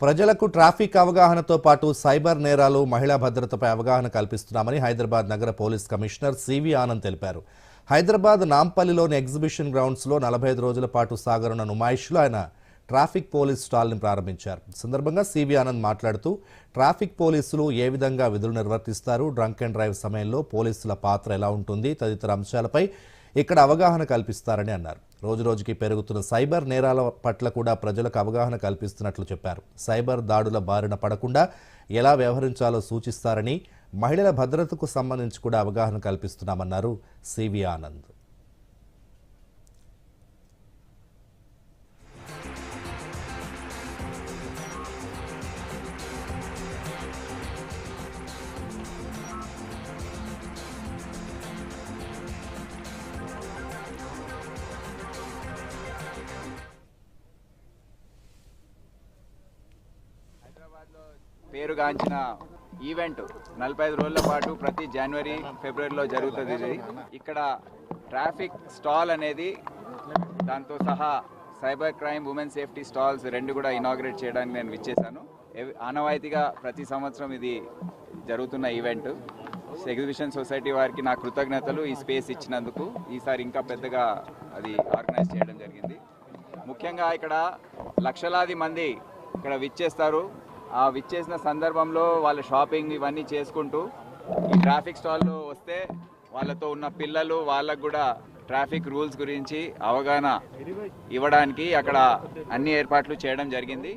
ప్రజలకు ట్రాఫిక్ అవగాహనతో పాటు సైబర్ నేరాలు, మహిళా భద్రతపై అవగాహన కల్పిస్తున్నామని హైదరాబాద్ నగర పోలీస్ కమిషనర్ సివి ఆనంద్ తెలిపారు. హైదరాబాద్ నాంపల్లిలోని ఎగ్జిబిషన్ గ్రౌండ్స్లో 45 రోజుల పాటు సాగనున్న నుమాయిష్లో ఆయన ట్రాఫిక్ పోలీస్ స్టాల్ని ప్రారంభించారు. ఈ సందర్భంగా సివి ఆనంద్ మాట్లాడుతూ ట్రాఫిక్ పోలీసులు ఏ విధంగా విధులు నిర్వర్తిస్తారు, డ్రంక్ అండ్ డ్రైవ్ సమయంలో పోలీసుల పాత్ర ఎలా ఉంటుంది తదితర అంశాలపై ఇక్కడ అవగాహన కల్పిస్తారని అన్నారు. రోజురోజుకి పెరుగుతున్న సైబర్ నేరాల పట్ల కూడా ప్రజలకు అవగాహన కల్పిస్తున్నట్లు చెప్పారు. సైబర్ దాడుల బారిన పడకుండా ఎలా వ్యవహరించాలో సూచిస్తారని, మహిళల భద్రతకు సంబంధించి కూడా అవగాహన కల్పిస్తున్నామన్నారు సివి ఆనంద్. పేరుగాంచిన ఈవెంట్ 45 రోజుల పాటు ప్రతి జనవరి, ఫిబ్రవరిలో జరుగుతుంది. ఇది ఇక్కడ ట్రాఫిక్ స్టాల్ అనేది దాంతో సహా cyber crime, women safety stalls రెండు కూడా ఇనాగ్రేట్ చేయడానికి నేను విచ్చేశాను. ఆనవాయితీగా ప్రతి సంవత్సరం ఇది జరుగుతున్న ఈవెంట్. ఎగ్జిబిషన్ సొసైటీ వారికి నా కృతజ్ఞతలు ఈ స్పేస్ ఇచ్చినందుకు. ఈసారి ఇంకా పెద్దగా అది ఆర్గనైజ్ చేయడం జరిగింది. ముఖ్యంగా ఇక్కడ లక్షలాది మంది ఇక్కడ విచ్చేస్తారు. ఆ విచ్చేసిన సందర్భంలో వాళ్ళ షాపింగ్ ఇవన్నీ చేసుకుంటూ ఈ ట్రాఫిక్ స్టాల్లో వస్తే వాళ్ళతో ఉన్న పిల్లలు వాళ్ళకు కూడా ట్రాఫిక్ రూల్స్ గురించి అవగాహన ఇవ్వడానికి అక్కడ అన్ని ఏర్పాట్లు చేయడం జరిగింది.